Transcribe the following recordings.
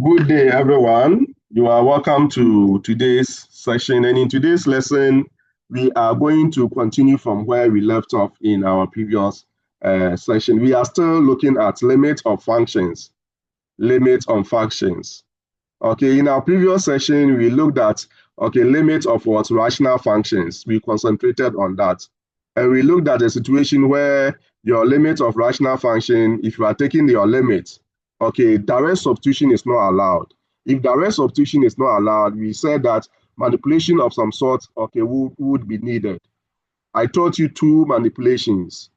Good day, everyone. You are welcome to today's session. And in today's lesson, we are going to continue from where we left off in our previous session. We are still looking at limits of functions. Limits on functions. Okay, in our previous session, we looked at limits of what rational functions. We concentrated on that. And we looked at a situation where your limit of rational function, if you are taking your limit, direct substitution is not allowed. If direct substitution is not allowed, we said that manipulation of some sort, would be needed. I taught you two manipulations.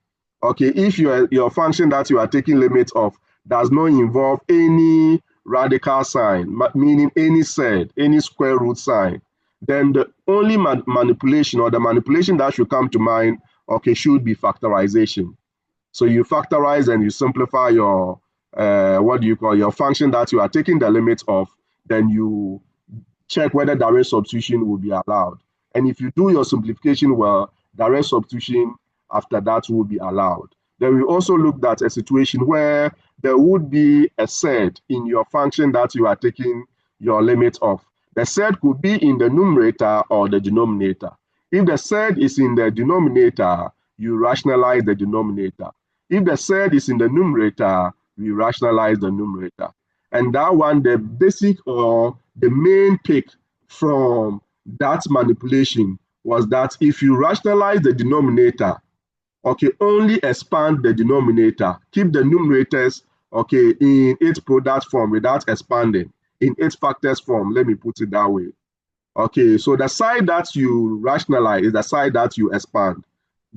If your function that you are taking limit of does not involve any radical sign, meaning any set, any square root sign, then the only manipulation or the manipulation that should come to mind, should be factorization. So you factorize and you simplify your your function that you are taking the limit of, then you check whether direct substitution will be allowed. And if you do your simplification well, direct substitution after that will be allowed. Then we also looked at a situation where there would be a set in your function that you are taking your limit of. The set could be in the numerator or the denominator. If the set is in the denominator, you rationalize the denominator. If the set is in the numerator, we rationalize the numerator. And that one, the basic or the main pick from that manipulation was that if you rationalize the denominator, only expand the denominator, keep the numerators, in its product form without expanding, in its factors form, let me put it that way. So the side that you rationalize is the side that you expand,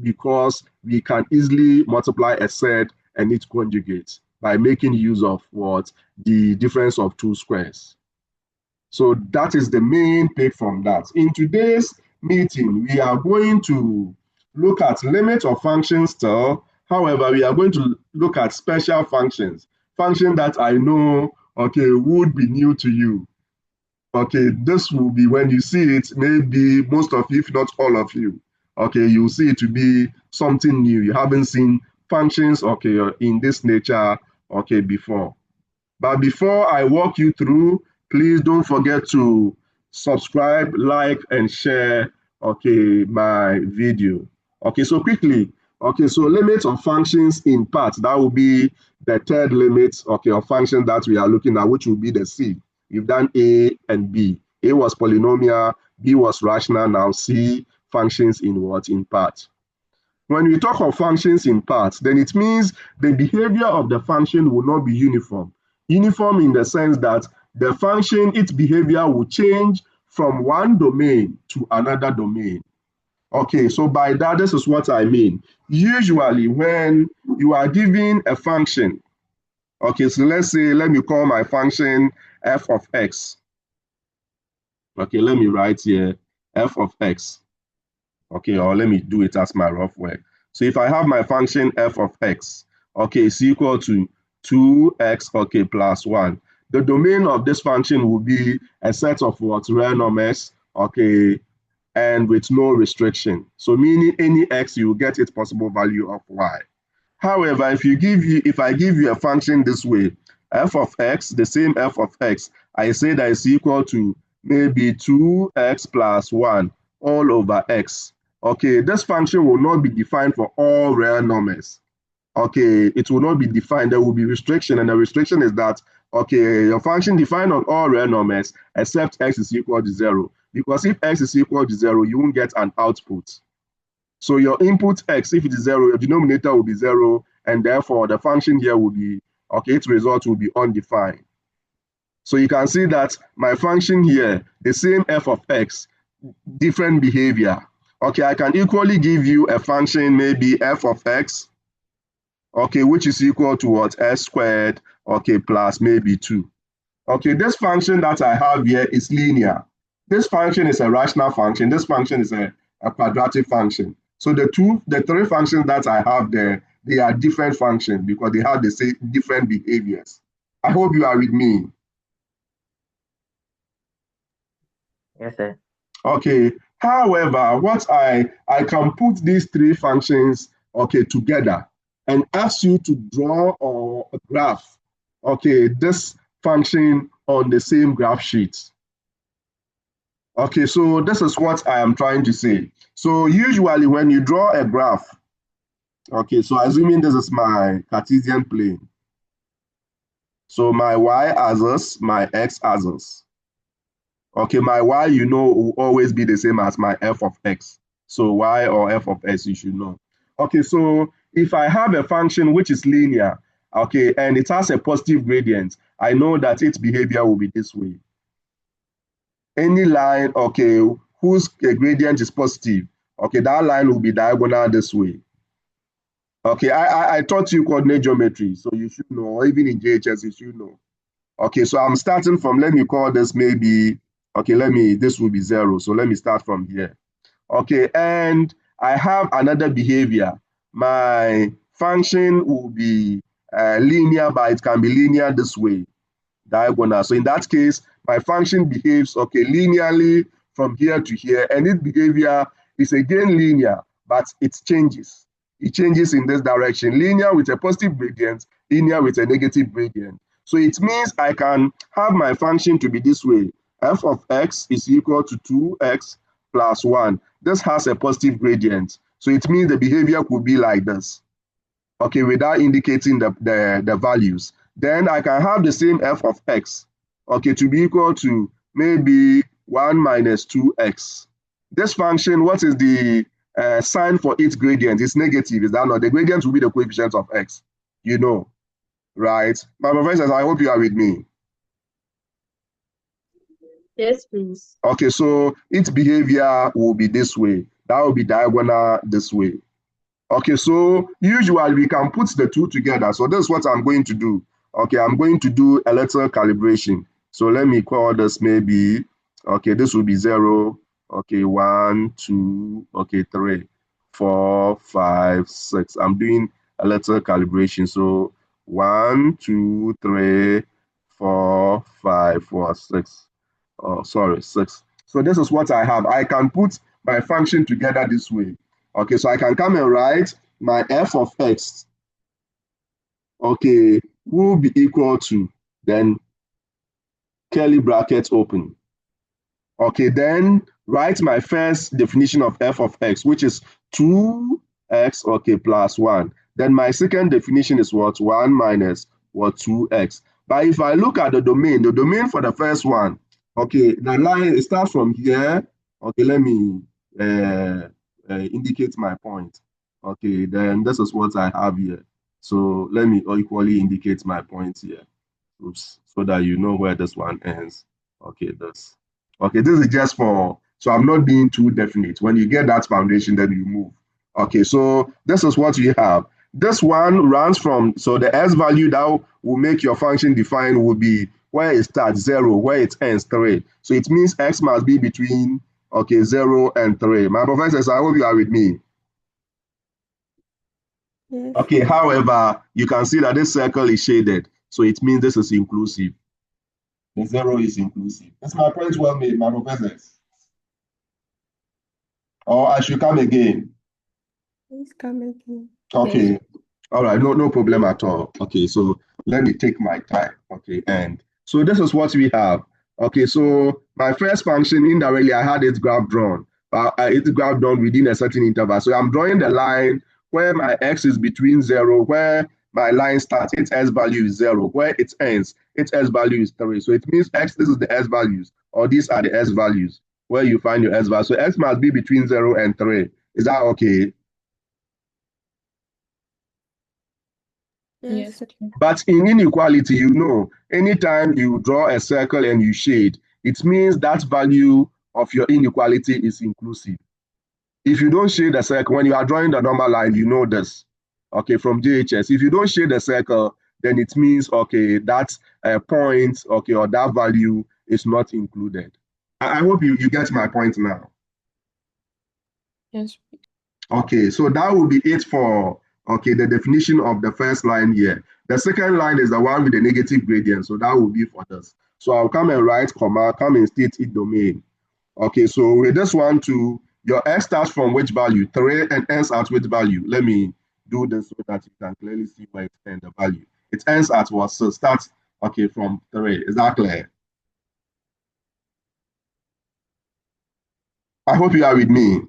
because we can easily multiply a set and its conjugate by making use of what? The difference of two squares. So that is the main pick from that. In today's meeting, we are going to look at limit of functions still. However, we are going to look at special functions. Function that I know, would be new to you. This will be, when you see it, maybe most of you, if not all of you, you'll see it to be something new. You haven't seen functions, in this nature, before. But before I walk you through, please don't forget to subscribe, like, and share, my video. So quickly, so limits of functions in part, that will be the third limit, of function that we are looking at, which will be the C. We've done A and B. A was polynomial, B was rational, now C, functions in what? In part. When we talk of functions in part, then it means the behavior of the function will not be uniform. Uniform in the sense that the function, its behavior will change from one domain to another domain. So by that, this is what I mean. Usually when you are given a function, so let's say, let me call my function f of x. Let me write here f of x. Or let me do it as my rough way. So if I have my function f of x, is equal to 2x, plus 1. The domain of this function will be a set of what? Real numbers, and with no restriction. So meaning any x, you will get its possible value of y. However, if I give you a function this way, f of x, the same f of x, I say that is equal to maybe 2x plus 1 all over x. This function will not be defined for all real numbers. It will not be defined. There will be restriction, and the restriction is that, your function defined on all real numbers except x is equal to 0. Because if x is equal to 0, you won't get an output. So your input x, if it is 0, your denominator will be 0, and therefore the function here will be, its result will be undefined. So you can see that my function here, the same f of x, different behavior. I can equally give you a function, maybe f of x, which is equal to what? S squared, plus maybe 2. This function that I have here is linear. This function is a rational function. This function is a quadratic function. So the three functions that I have there, they are different functions because they have the same different behaviors. I hope you are with me. Yes, sir. However, what I can put these three functions together and ask you to draw or a graph this function on the same graph sheet. Okay, so this is what I am trying to say. So usually when you draw a graph, okay, so assuming this is my Cartesian plane. So my y-axis, my x-axis. Okay, my y, you know, will always be the same as my f of x. So y or f of x, you should know. Okay, so if I have a function which is linear, okay, and it has a positive gradient, I know that its behavior will be this way. Any line, okay, whose gradient is positive, okay, that line will be diagonal this way. Okay, I taught you coordinate geometry, so you should know, or even in JHS, you should know. Okay, so I'm starting from, let me call this maybe, okay, this will be 0. So let me start from here. Okay, and I have another behavior. My function will be linear, but it can be linear this way, diagonal. So in that case, my function behaves, okay, linearly from here to here, and its behavior is again linear, but it changes. It changes in this direction, linear with a positive gradient, linear with a negative gradient. So it means I can have my function to be this way. F of x is equal to 2x plus 1. This has a positive gradient. So it means the behavior could be like this, okay, without indicating the values. Then I can have the same f of x, okay, to be equal to maybe 1 minus 2x. This function, what is the sign for its gradient? It's negative, is that not? The gradient will be the coefficient of x, you know, right? My professors, I hope you are with me. Yes, please. Okay, so its behavior will be this way. That will be diagonal this way. Okay, so usually we can put the two together. So this is what I'm going to do. Okay, I'm going to do a little calibration. So let me call this maybe, okay, this will be 0, okay, 1, 2, okay, 3, 4, 5, 6. I'm doing a little calibration. So 1, 2, 3, 4, 5, 4, 6. Oh, sorry, 6. So this is what I have. I can put my function together this way. Okay, so I can come and write my f of x, okay, will be equal to, then curly brackets open. Okay, then write my first definition of f of x, which is 2x, okay, plus 1. Then my second definition is what? 1 minus what? 2x. But if I look at the domain for the first one, okay, the line starts from here. Okay, let me indicate my point. Okay, then this is what I have here. So let me equally indicate my point here. Oops, so that you know where this one ends. Okay, this. Okay, this is just for, so I'm not being too definite. When you get that foundation, then you move. Okay, so this is what you have. This one runs from, so the S value that will make your function define will be where it starts 0, where it ends 3. So it means X must be between, okay, 0 and 3. My professors, I hope you are with me. Yes. Okay, however, you can see that this circle is shaded. So it means this is inclusive. The 0 is inclusive. That's my point well made, my professors. Or I should come again. Please come again. Okay. Yes. All right, no problem at all. Okay, so let me take my time. Okay, and so this is what we have. Okay, so my first function, indirectly, I had its graph drawn. Its graph drawn within a certain interval. So I'm drawing the line where my x is between 0, where my line starts, its s value is 0, where it ends, its s value is 3. So it means x, this is the s values, or these are the s values, where you find your s value. So x must be between 0 and 3. Is that okay? Yes. But in inequality, you know, anytime you draw a circle and you shade, it means that value of your inequality is inclusive. If you don't shade the circle, when you are drawing the normal line, you know this, okay, from JHS. If you don't shade the circle, then it means, okay, that point, okay, or that value is not included. I hope you get my point now. Yes. Okay, so that will be it for, okay, the definition of the first line here. The second line is the one with the negative gradient, so that will be for this. So I'll come and write comma, come and state its domain. Okay, so with this one too, your x starts from which value? 3 and ends at which value? Let me do this so that you can clearly see where it ends the value. It ends at what? So starts, okay, from 3. Is that clear? I hope you are with me.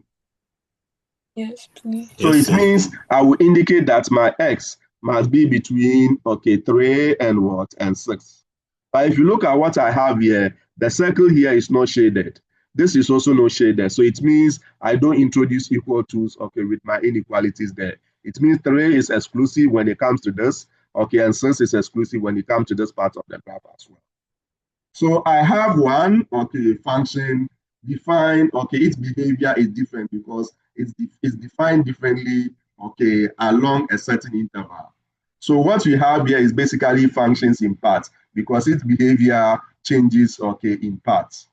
Yes, please. So Yes, it sir. means I will indicate that my x must be between 3 and what and 6. But if you look at what I have here, the circle here is not shaded. This is also not shaded. So it means I don't introduce equal to's with my inequalities there. It means 3 is exclusive when it comes to this, and 6 is exclusive when it comes to this part of the graph as well. So I have one function defined, its behavior is different because it's defined differently, along a certain interval. So what we have here is basically functions in parts because its behavior changes, in parts.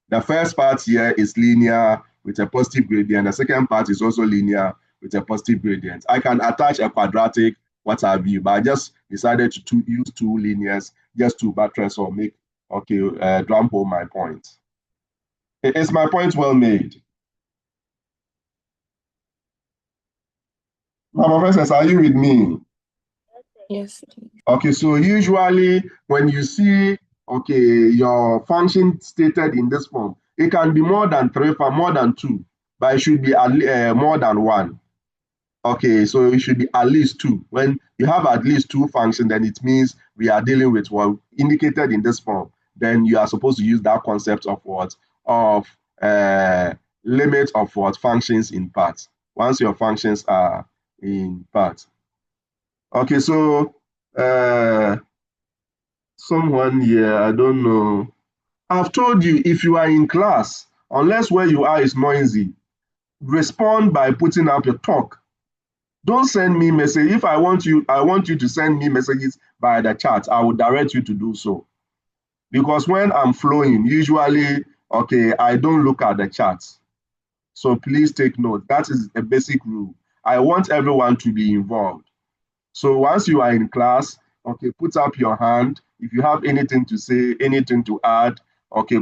The first part here is linear with a positive gradient. The second part is also linear with a positive gradient. I can attach a quadratic, what have you, but I just decided to use two linears just to buttress or make drum home my point. Is my point well made? My professors, are you with me? Yes, please. Okay, so usually when you see your function stated in this form, it can be more than 3, for more than 2, but it should be more than 1. Okay, so it should be at least 2. When you have at least 2 functions, then it means we are dealing with what indicated in this form. Then you are supposed to use that concept of what? Of limit of what? Functions in parts. Once your functions are in parts. Okay, so someone here, I don't know. I've told you, if you are in class, unless where you are is noisy, respond by putting up your talk. Don't send me message. If I want you to send me messages by the chat, I will direct you to do so. Because when I'm flowing, usually, I don't look at the chats. So please take note. That is a basic rule. I want everyone to be involved. So once you are in class, put up your hand. If you have anything to say, anything to add,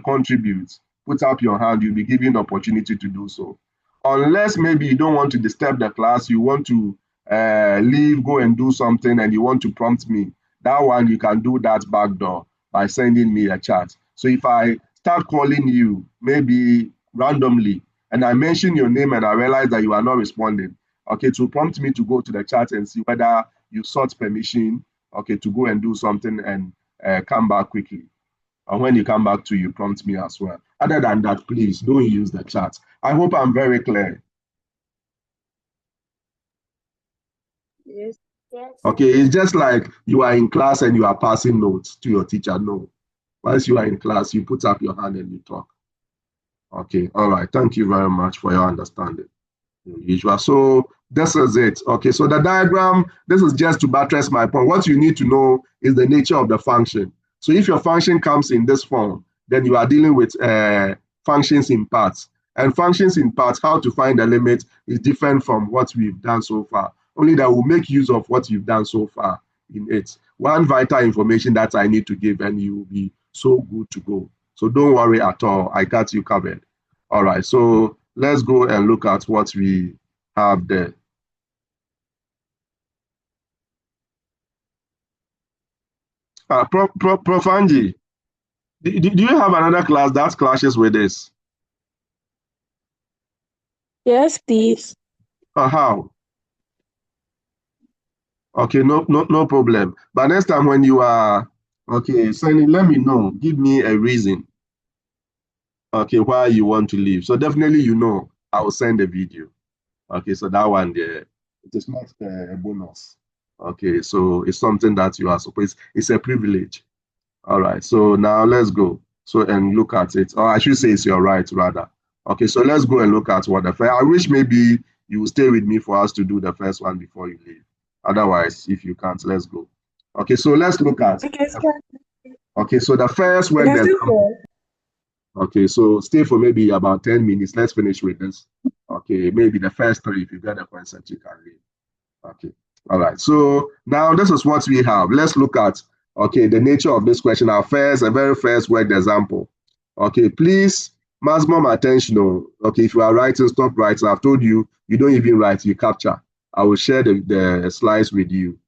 contribute. Put up your hand. You'll be given opportunity to do so. Unless maybe you don't want to disturb the class, you want to leave, go and do something, and you want to prompt me. That one, you can do that back door by sending me a chat. So if I start calling you, maybe randomly, and I mention your name and I realize that you are not responding, to prompt me to go to the chat and see whether you sought permission, to go and do something and come back quickly. And when you come back to, you prompt me as well. Other than that, please don't use the chat. I hope I'm very clear. Yes. Okay, it's just like you are in class and you are passing notes to your teacher. No. Once you are in class, you put up your hand and you talk. Okay, all right. Thank you very much for your understanding. Usual. So this is it. Okay, so the diagram, this is just to buttress my point. What you need to know is the nature of the function. So if your function comes in this form, then you are dealing with functions in parts. And functions in parts, how to find the limit is different from what we've done so far. Only that we'll make use of what you've done so far in it. One vital information that I need to give, and you will be so good to go. So don't worry at all. I got you covered. All right, so let's go and look at what we have there. Prof. Angie, do you have another class that clashes with this? Yes, please. How? Okay, no problem. But next time when you are, Sunny, let me know. Give me a reason, why you want to leave. So definitely, I will send a video. Okay, so that one there, it is not a bonus. Okay, so it's something that you are supposed, it's a privilege. All right, so now let's go. So and look at it. Or I should say it's your right, rather. Okay, so let's go and look at what the first. I wish maybe you will stay with me for us to do the first one before you leave. Otherwise, if you can't, let's go. Okay, so let's look at. Okay, so the first one. Okay, so stay for maybe about 10 minutes. Let's finish with this. Okay, maybe the first 3, if you get the concept, you can leave. Okay, all right. So now this is what we have. Let's look at, the nature of this question. Our very first word example. Okay, please, maximum attention. Okay, if you are writing, stop writing. I've told you, you don't even write, you capture. I will share the slides with you,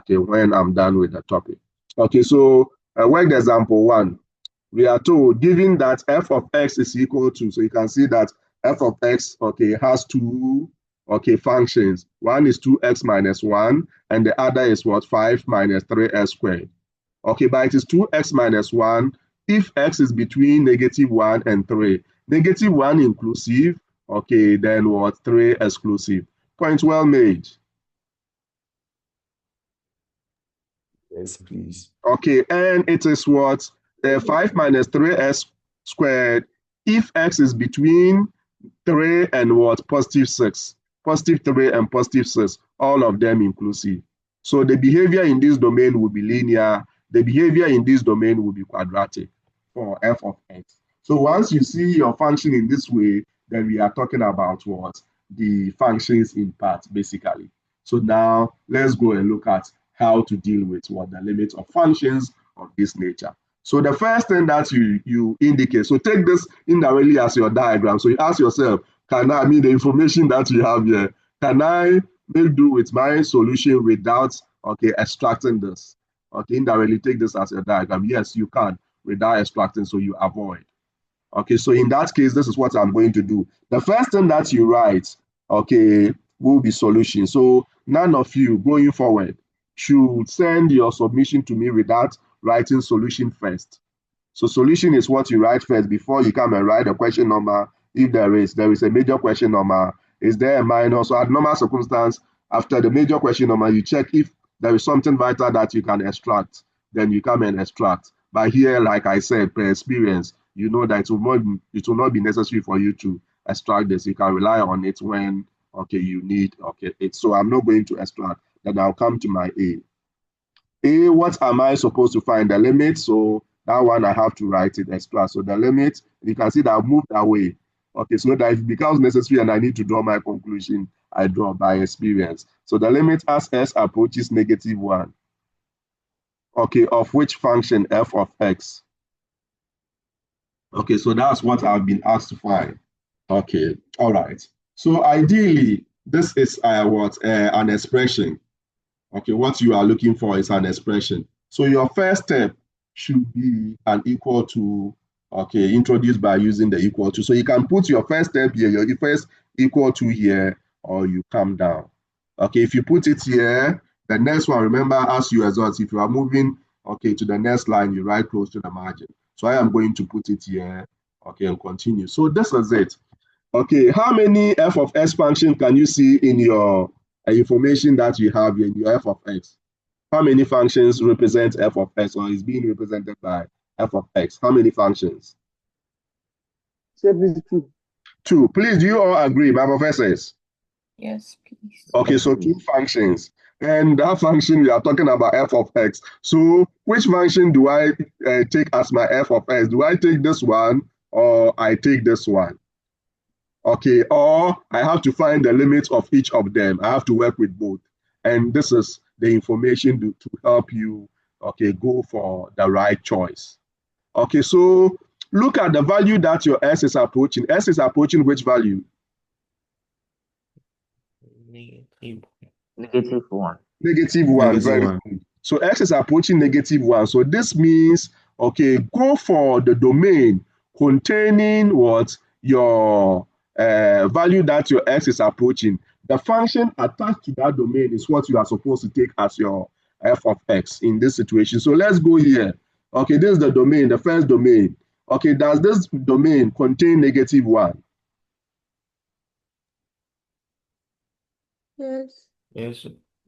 when I'm done with the topic. Okay, so word example 1. We are told, given that f of x is equal to, so you can see that f of x, okay, has two, okay, functions. One is 2x minus 1, and the other is what? 5 minus 3x squared. Okay, but it is 2x minus 1 if x is between -1 and 3. -1 inclusive, okay, then what? 3 exclusive. Point well made. Yes, please. Okay, and it is what? 5 minus 3x squared if x is between 3 and what? +6. +3 and +6, all of them inclusive. So the behavior in this domain will be linear. The behavior in this domain will be quadratic for f of x. So once you see your function in this way, then we are talking about what? The functions in part, basically. So now let's go and look at how to deal with what the limits of functions of this nature. So the first thing that you indicate, so take this indirectly as your diagram. So you ask yourself, the information that you have here, can I make do with my solution without, okay, extracting this? Okay, indirectly take this as a diagram. Yes, you can without extracting, so you avoid. Okay, so in that case, this is what I'm going to do. The first thing that you write, okay, will be solution. So none of you going forward should send your submission to me without writing solution first. So solution is what you write first before you come and write a question number. If there is a major question number, is there a minor? So at normal circumstance, after the major question number, you check if there is something vital that you can extract, then you come and extract. But here, like I said, per experience, you know that it will not be necessary for you to extract this. You can rely on it when, okay, you need, okay, it. So I'm not going to extract. Then I'll come to my A. A, what am I supposed to find? The limit. So that one I have to write it extra. So the limit, you can see that I've moved away. Okay, so that if it becomes necessary and I need to draw my conclusion, I draw by experience. So the limit as s approaches -1. Okay, of which function? F of x. Okay, so that's what I've been asked to find. Okay, all right. So ideally, this is an expression. Okay, what you are looking for is an expression. So your first step should be an equal to, okay, introduced by using the equal to. So you can put your first step here, your first equal to here, or you come down. Okay, if you put it here, the next one, remember, as you exhaust, if you are moving, okay, to the next line, you write close to the margin. So I am going to put it here, okay, and continue. So this is it. Okay, how many f of x function can you see in your information that you have in your f of x? How many functions represent f of x or is being represented by f of x? How many functions? Two. Two. Please, do you all agree, my professors? Yes, please. Okay, so two functions. And that function, we are talking about f of x. So which function do I take as my f of x? Do I take this one or I take this one? Okay, or I have to find the limits of each of them. I have to work with both. And this is the information to help you, okay, go for the right choice. Okay, so look at the value that your S is approaching. S is approaching which value? -1. -1, very good. So X is approaching -1. So this means, okay, go for the domain containing what? Your value that your X is approaching. The function attached to that domain is what you are supposed to take as your f of x in this situation. So let's go here. Okay, this is the domain, the first domain. Okay, does this domain contain -1? Yes. Yes.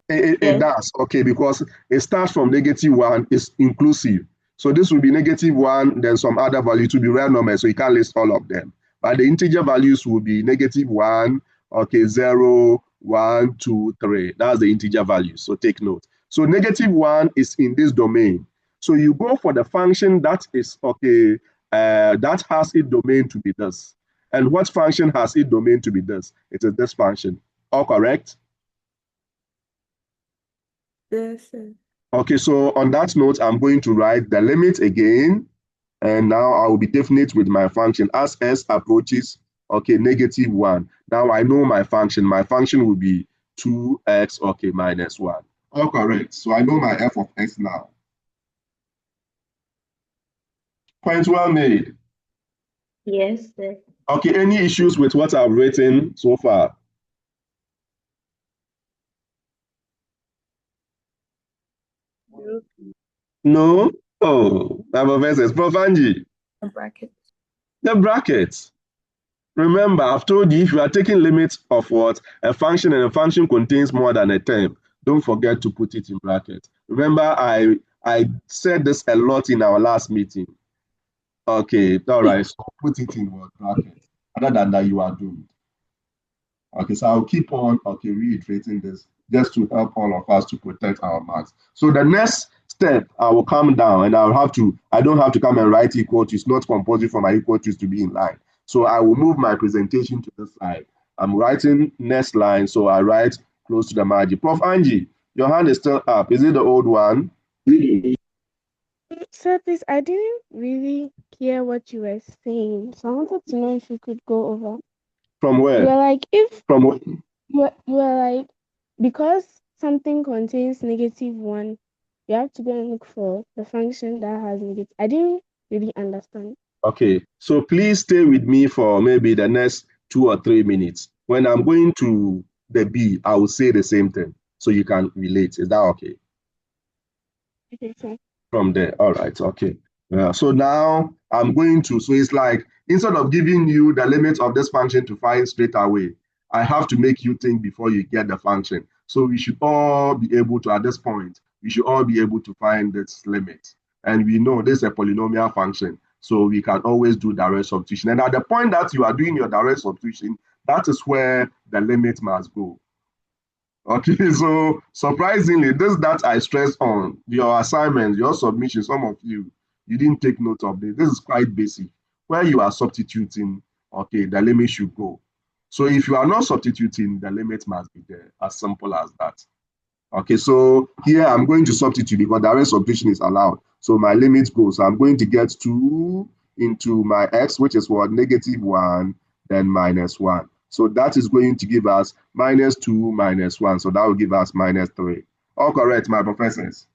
It does, okay, because it starts from -1, it's inclusive. So this will be -1, then some other value to be real numbers, so you can't list all of them. But the integer values will be -1, okay, 0, 1, 2, 3. That's the integer value, so take note. So -1 is in this domain. So you go for the function that is, okay, that has its domain to be this. And what function has its domain to be this? It is this function. All correct? Yes, sir. Okay, so on that note, I'm going to write the limit again. And now I will be definite with my function as s approaches, okay, -1. Now I know my function. My function will be 2x, okay, -1. All correct. So I know my f of x now. Point well made. Yes, sir. Okay, any issues with what I've written so far? No? Oh, my professor is Prof. Angie. The bracket. The brackets. Remember, I've told you if you are taking limits of what? A function and a function contains more than a term, don't forget to put it in brackets. Remember, I said this a lot in our last meeting. Okay, all right, so put it in what brackets. Other than that, you are doomed. Okay, so I'll keep on reiterating this just to help all of us to protect our marks. So the next step, I will come down and I don't have to come and write equal to, it's not compulsory for my equal to be in line. So I will move my presentation to this side. I'm writing next line, so I write close to the margin. Prof. Angie, your hand is still up. Is it the old one? Sir, please, I didn't really hear what you were saying, so I wanted to know if you could go over. From You where? were like, if From what? you were like, because something contains -1, you have to go and look for the function that has negative. I didn't really understand. Okay, so please stay with me for maybe the next 2 or 3 minutes. When I'm going to the B, I will say the same thing so you can relate. Is that okay? Okay, sir. From there, all right, okay. So now I'm going to, so it's like instead of giving you the limits of this function to find straight away, I have to make you think before you get the function. So we should all be able to, at this point, we should all be able to find this limit. And we know this is a polynomial function, so we can always do direct substitution. And at the point that you are doing your direct substitution, that is where the limit must go. Okay, so surprisingly, this that I stress on your assignments, your submission, some of you didn't take note of this. This is quite basic. Where you are substituting, okay, the limit should go. So if you are not substituting, the limit must be there, as simple as that. Okay, so here I'm going to substitute because direct substitution is allowed. So my limit goes, I'm going to get 2 into my x, which is what? -1, then -1. So that is going to give us -2 -1. So that will give us -3. All correct, my professors?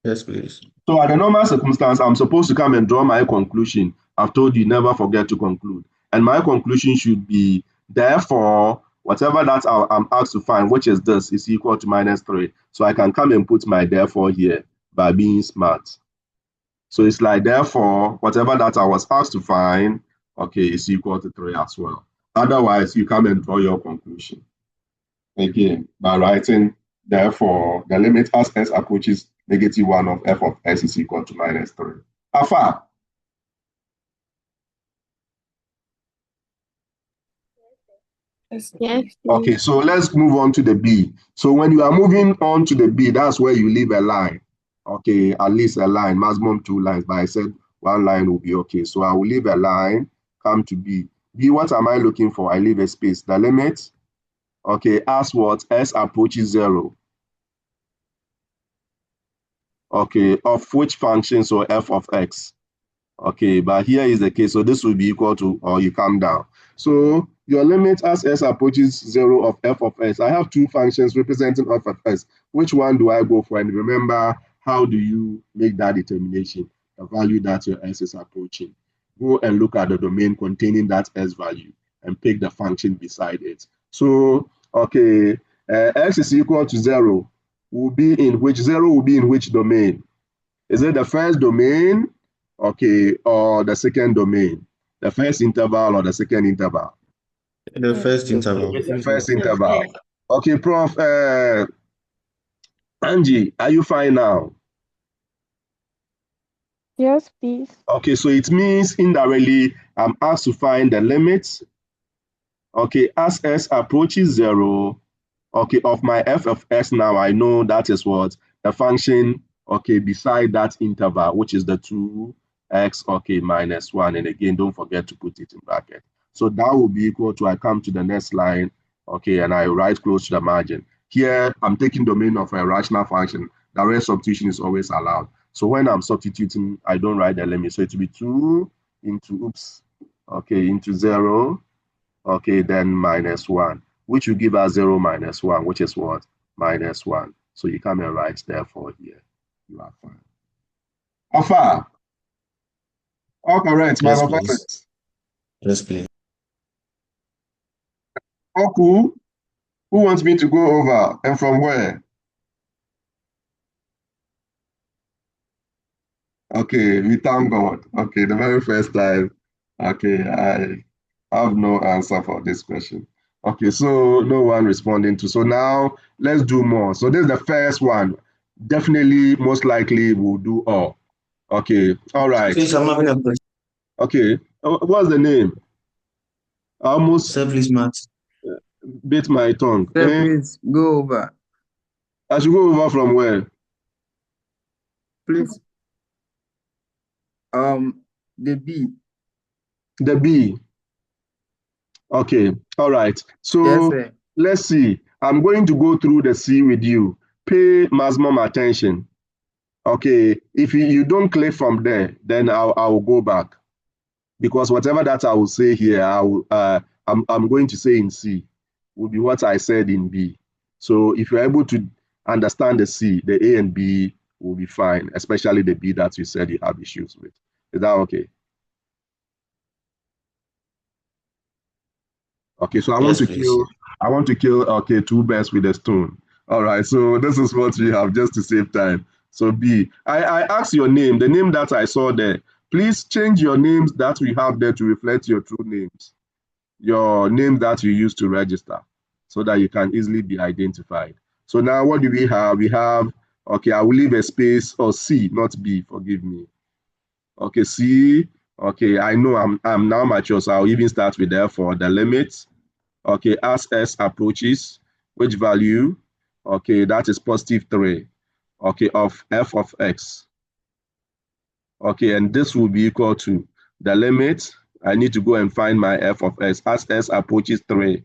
Yes, please. So at the normal circumstance, I'm supposed to come and draw my conclusion. I've told you never forget to conclude. And my conclusion should be, therefore, whatever that I'm asked to find, which is this, is equal to -3. So I can come and put my therefore here by being smart. So it's like, therefore, whatever that I was asked to find, okay, is equal to 3 as well. Otherwise, you come and draw your conclusion. Again, by writing, therefore, the limit as s approaches -1 of f of s is equal to -3. Afa? Yes, Yes, please. Okay, please. so let's move on to the B. So when you are moving on to the B, that's where you leave a line. Okay, at least a line, maximum 2 lines, but I said 1 line will be okay. So I will leave a line, come to B. B, what am I looking for? I leave a space. The limit, okay, as what? S approaches 0. Okay, of which function? So f of x. Okay, but here is the case. So this will be equal to, or you come down. So your limit as s approaches 0 of f of s. I have 2 functions representing f of s. Which one do I go for? And remember, how do you make that determination? The value that your s is approaching. Go and look at the domain containing that s value and pick the function beside it. So, okay, x is equal to 0 will be in which 0 will be in which domain? Is it the first domain, okay, or the second domain? The first interval or the second interval? The first interval. The first interval. Okay, Prof. Angie, are you fine now? Yes, please. Okay, so it means indirectly I'm asked to find the limit, okay, as s approaches 0, okay, of my f of s. Now I know that is what? The function, okay, beside that interval, which is the 2x, okay, -1. And again, don't forget to put it in bracket. So that will be equal to, I come to the next line, okay, and I write close to the margin. Here, I'm taking domain of a rational function. Direct substitution is always allowed. So when I'm substituting, I don't write the limit. So it will be 2 into, oops, okay, into 0, okay, then -1, which will give us 0 -1, which is what? -1. So you come and write therefore here. You are fine. How far? All correct, my Yes, professors. please. Yes, please. Oku, who wants me to go over and from where? Okay, we thank God. Okay, the very first time. Okay, I have no answer for this question. Okay, so no one responding to. So now let's do more. So this is the first one. Definitely, most likely, we'll do all. Okay, all right. Please, I'm having a question. Okay, what's the name? I almost Sir, please, Matt. bit my tongue. Sir, please go over. I should go over from where? Please. The B. The B. Okay, all right. Yes, So sir. let's see. I'm going to go through the C with you. Pay maximum attention. Okay, if you don't click from there, then I'll go back, because whatever that I will say here, I'm going to say in C will be what I said in B. So if you're able to understand the C, the A and B will be fine, especially the B that you said you have issues with. Is that okay? Okay, so I want Yes, to please. kill okay, two birds with a stone. All right, so this is what we have just to save time. So B, I asked your name, the name that I saw there. Please change your names that we have there to reflect your true names, your name that you use to register, so that you can easily be identified. So now what do we have? We have, okay, I will leave a space, or C, not B, forgive me. Okay, C, okay, I know I'm now mature, so I'll even start with therefore the limit. Okay, as S approaches, which value? Okay, that is positive 3, okay, of f of x. Okay, and this will be equal to the limit. I need to go and find my f of s as s approaches 3,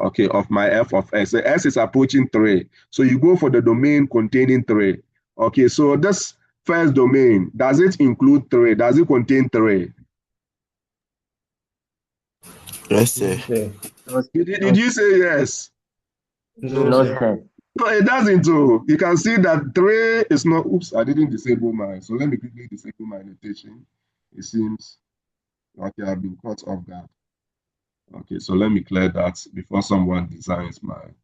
okay, of my f of s. So s is approaching 3. So you go for the domain containing 3. Okay, so this first domain, does it include 3? Does it contain 3? Yes, sir. No, Did you say yes? No, no, sir. sir. No, it doesn't. Too. You can see that 3 is not. Oops, I didn't disable mine. So let me quickly disable my notation. It seems okay, I've been caught off guard. Okay, so let me clear that before someone designs mine.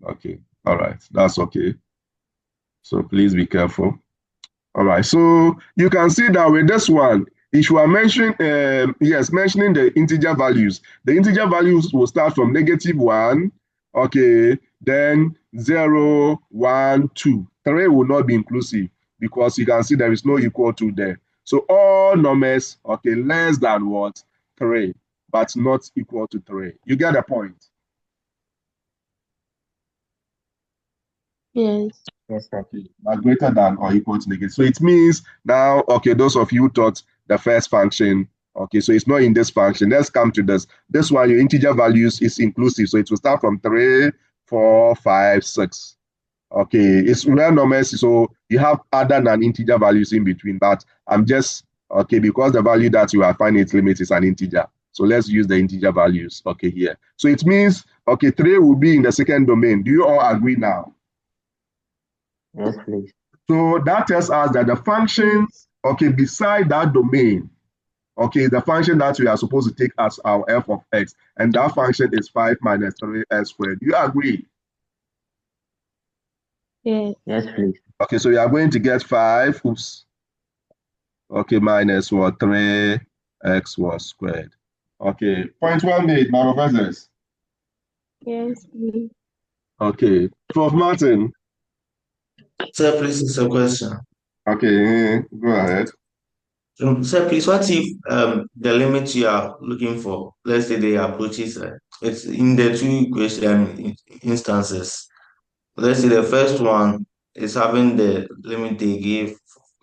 Okay, all right, that's okay. So please be careful. All right, so you can see that with this one, if you are mentioning, mentioning the integer values, the integer values will start from -1, okay, then 0, 1, 2. 3 will not be inclusive because you can see there is no equal to there. So all numbers, okay, less than what? 3, but not equal to 3. You get the point? Yes. Yes, sir. Okay, but greater than or equal to negative. So it means now, okay, those of you thought the first function, okay, so it's not in this function. Let's come to this. This one, your integer values is inclusive. So it will start from 3, 4, 5, 6. Okay, it's real numbers. So you have other than integer values in between, but I'm just, okay, because the value that you are finding its limit is an integer. So let's use the integer values, okay, here. So it means, okay, 3 will be in the second domain. Do you all agree now? Yes, please. So that tells us that the function, okay, beside that domain, okay, the function that we are supposed to take as our f of x, and that function is 5 minus 3x squared. Do you agree? Yes. Yes, please. Okay, so we are going to get 5, oops, okay, minus what, 3x was squared. Okay, point well made, my professors. Yes, please. Okay, Prof. Martin. Sir, please, it's a question. Okay, go ahead. Sir, please, what if the limit you are looking for, let's say the approaches, it's in the two question instances. Let's say the first one is having the limit they gave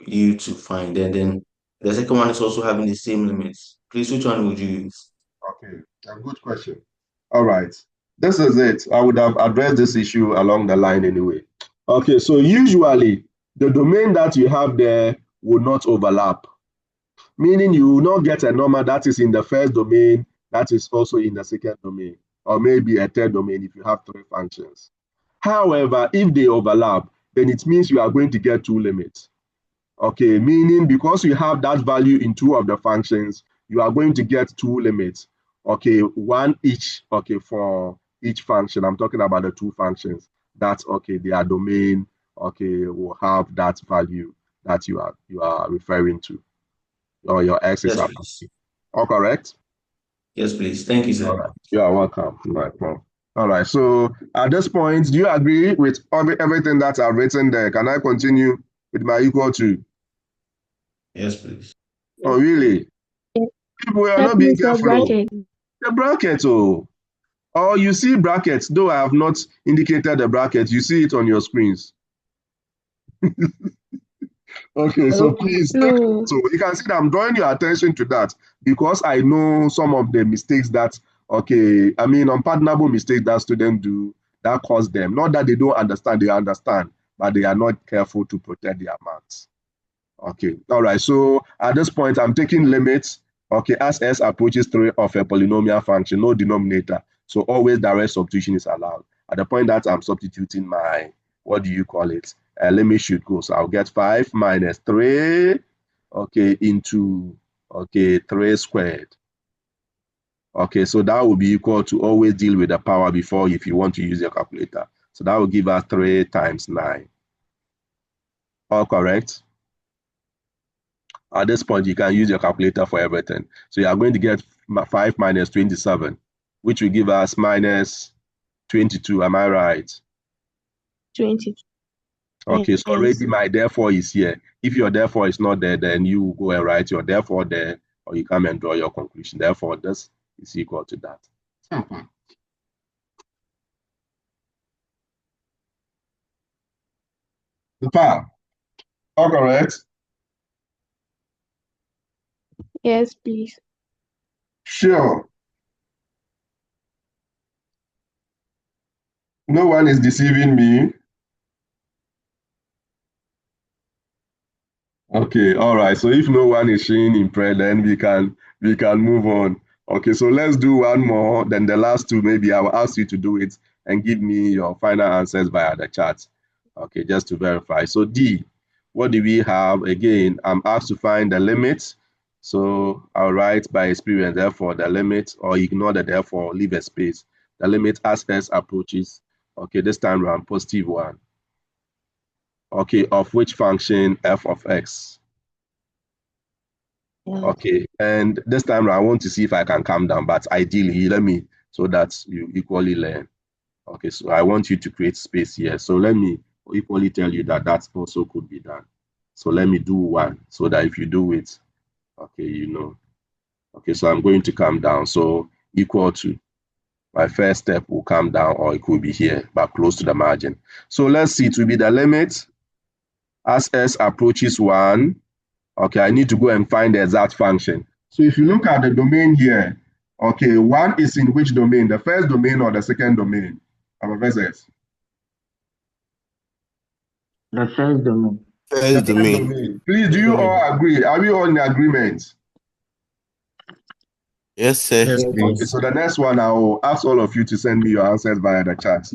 you to find, and then the second one is also having the same limits. Please, which one would you use? Okay, a good question. All right, this is it. I would have addressed this issue along the line anyway. Okay, so usually the domain that you have there will not overlap, meaning you will not get a number that is in the first domain that is also in the second domain, or maybe a third domain if you have 3 functions. However, if they overlap, then it means you are going to get 2 limits. Okay, meaning because you have that value in two of the functions, you are going to get two limits. Okay, one each, okay, for each function. I'm talking about the two functions. That's okay, their domain, okay, will have that value that you are referring to, or your x is Yes, up. please. All correct? Yes, please. Thank you, All sir. right. You are welcome. Right, well. All right. So at this point, do you agree with everything that I've written there? Can I continue with my equal to? Yes, please. Oh, really? People are Sir, not being please, your careful. bracket. The bracket, oh. Oh, you see brackets, though I have not indicated the bracket. You see it on your screens. Okay, so please take No. note. So you can see that I'm drawing your attention to that because I know some of the mistakes that, okay, I mean, unpardonable mistakes that students do that cause them. Not that they don't understand, they understand, but they are not careful to protect their marks. Okay, all right. So at this point, I'm taking limits, okay, as s approaches 3 of a polynomial function, no denominator. So always direct substitution is allowed. At the point that I'm substituting my, what do you call it? Limit should go. So I'll get 5 minus 3, okay, into, okay, 3 squared. Okay, so that will be equal to always deal with the power before if you want to use your calculator. So that will give us 3 times 9. All correct? At this point, you can use your calculator for everything. So you are going to get 5 minus 27, which will give us minus 22. Am I right? 20. Okay, so Yes. already my therefore is here. If your therefore is not there, then you go and write your therefore there, or you come and draw your conclusion. Therefore, this is equal to that. Super. All correct? Yes, please. Sure. No one is deceiving me. Okay, all right. So if no one is showing in prayer, then we can move on. Okay, so let's do one more. Then the last two, maybe I will ask you to do it and give me your final answers via the chat. Okay, just to verify. So D, what do we have? Again, I'm asked to find the limit. So I'll write by experience, therefore the limit, or ignore the therefore, leave a space. The limit as s approaches. Okay, this time around positive 1. Okay, of which function f of x. Okay, and this time I want to see if I can calm down, but ideally, let me, so that you equally learn. Okay, so I want you to create space here. So let me equally tell you that that also could be done. So let me do 1, so that if you do it, okay, you know. Okay, so I'm going to calm down. So equal to, my first step will come down, or it could be here, but close to the margin. So let's see, it will be the limit as s approaches 1. Okay, I need to go and find the exact function. So if you look at the domain here, okay, 1 is in which domain? The first domain or the second domain? Our professors. The first domain. The First first domain. domain. Please, do you all agree? Are we all in agreement? Yes, sir. Yes, Okay, please. so the next one, I will ask all of you to send me your answers via the chat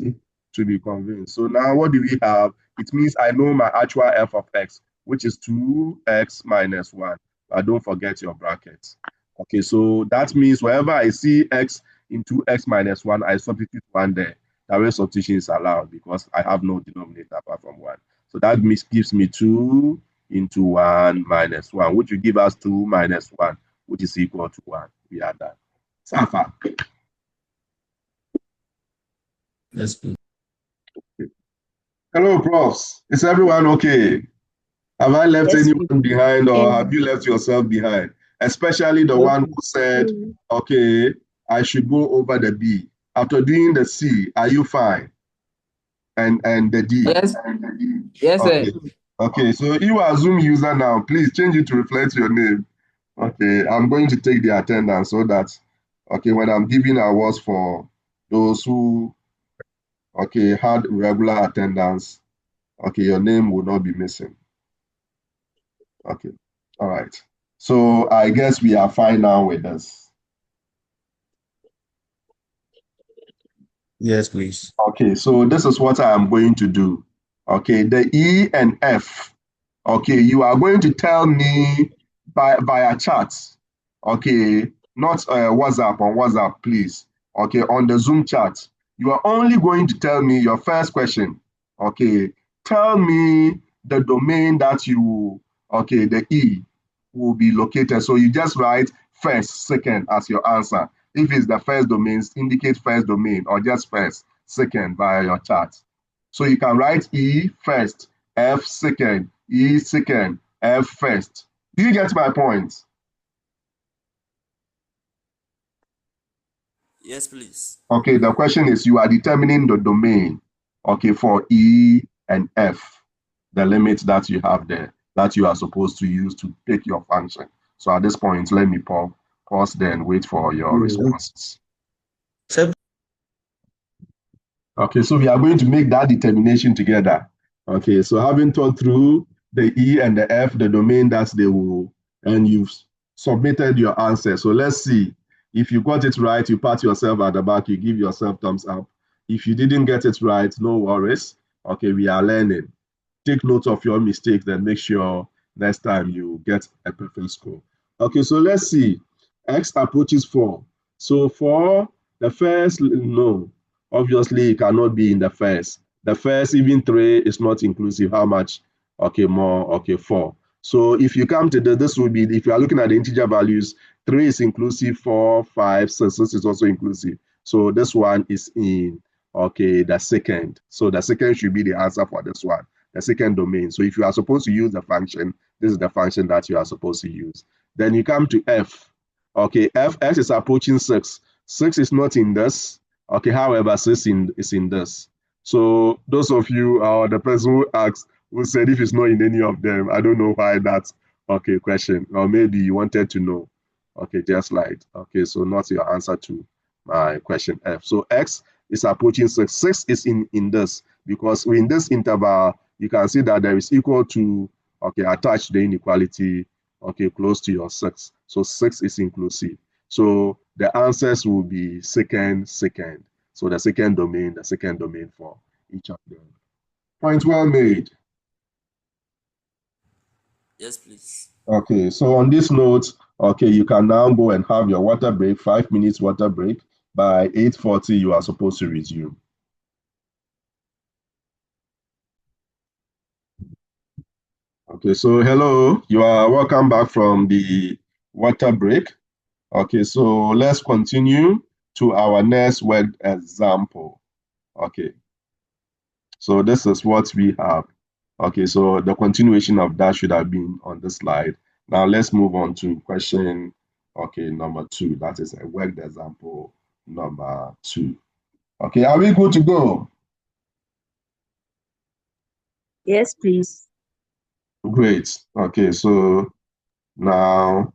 to be convinced. So now what do we have? It means I know my actual f of x, which is 2x minus 1. But don't forget your brackets. Okay, so that means wherever I see x into x minus 1, I substitute 1 there. Direct substitution is allowed because I have no denominator apart from 1. So that gives me 2 into 1 minus 1, which will give us 2 minus 1, which is equal to 1. We are done. Safa. Yes, please. Hello, profs. Is everyone okay? Have I left Yes, anyone behind, or Yes. have you left yourself behind? Especially the one who said, okay, I should go over the B. After doing the C, are you fine? And the D. Yes, yes, sir. Okay. Okay, so you are Zoom user now. Please change it to reflect your name. Okay, I'm going to take the attendance so that, okay, when I'm giving awards for those who, okay, had regular attendance, okay, your name will not be missing. Okay, all right. So I guess we are fine now with this. Yes, please. Okay, so this is what I am going to do. Okay, the E and F, Okay, you are going to tell me by a chat. Okay, not WhatsApp, on WhatsApp, please. Okay, on the Zoom chat. You are only going to tell me your first question. Okay, tell me the domain that you, okay, the E will be located. So you just write first, second as your answer. If it's the first domain, indicate first domain or just first, second via your chat. So you can write E first, F second, E second, F first. Do you get my point? Yes, please. Okay, the question is you are determining the domain, okay, for E and F, the limit that you have there, that you are supposed to use to take your function. So at this point, let me pause there and wait for your responses. Sir, Okay, so we are going to make that determination together. Okay, so having thought through the E and the F, the domain that they will, and you've submitted your answer. So let's see. If you got it right, you pat yourself at the back, you give yourself thumbs up. If you didn't get it right, no worries. Okay, we are learning. Take note of your mistakes, then make sure next time you get a perfect score. Okay, so let's see. X approaches 4. So for the first, no. Obviously, it cannot be in the first. The first, even 3 is not inclusive. How much? Okay, more. Okay, 4. So if you come to this will be, if you are looking at the integer values, 3 is inclusive, 4, 5, 6 is also inclusive. So this one is in, okay, the second. So the second should be the answer for this one, the second domain. So if you are supposed to use the function, this is the function that you are supposed to use. Then you come to F. Okay, X is approaching 6. 6 is not in this. Okay, however, 6 is in this. So those of you, the person who asked, who said if it's not in any of them, I don't know why that's okay question. Or maybe you wanted to know. Okay, just like, okay, so not your answer to my question F. So X is approaching 6. 6 is in this, because in this interval, you can see that there is equal to, okay, attach the inequality, okay, close to your 6. So 6 is inclusive. So the answers will be second. So the second domain for each of them. Point well made. Yes, please. Okay, so on this note, okay, you can now go and have your water break, 5 minutes water break. By 8:40, you are supposed to resume. Okay, so hello, you are welcome back from the water break. Okay, so let's continue to our next word example. Okay, so this is what we have. Okay, so the continuation of that should have been on the slide. Now let's move on to question, okay, number 2. That is a worked example number 2. Okay, are we good to go? Yes, please. Great. Okay, so now,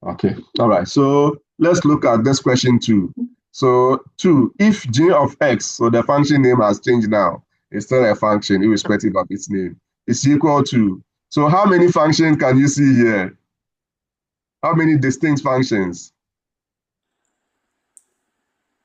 okay, all right. So let's look at this question 2. So 2, if g of x, so the function name has changed now, it's still a function irrespective of its name, is equal to, so how many functions can you see here? How many distinct functions?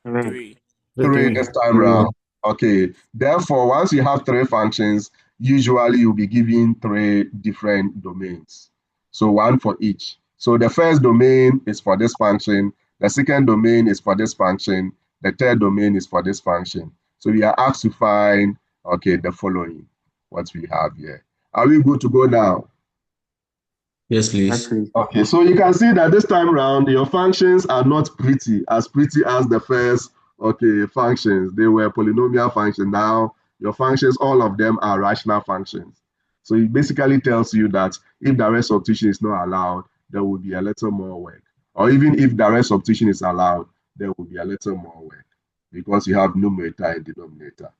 3. 3 this time around. Okay, therefore, once you have 3 functions, usually you'll be given 3 different domains. So 1 for each. So the first domain is for this function, the second domain is for this function, the third domain is for this function. So we are asked to find, okay, the following, what we have here. Are we good to go now? Yes, please. Okay, so you can see that this time around, your functions are not pretty as the first, okay, functions. They were polynomial functions. Now, your functions, all of them are rational functions. So it basically tells you that if direct substitution is not allowed, there will be a little more work. Or even if direct substitution is allowed, there will be a little more work because you have numerator and denominator.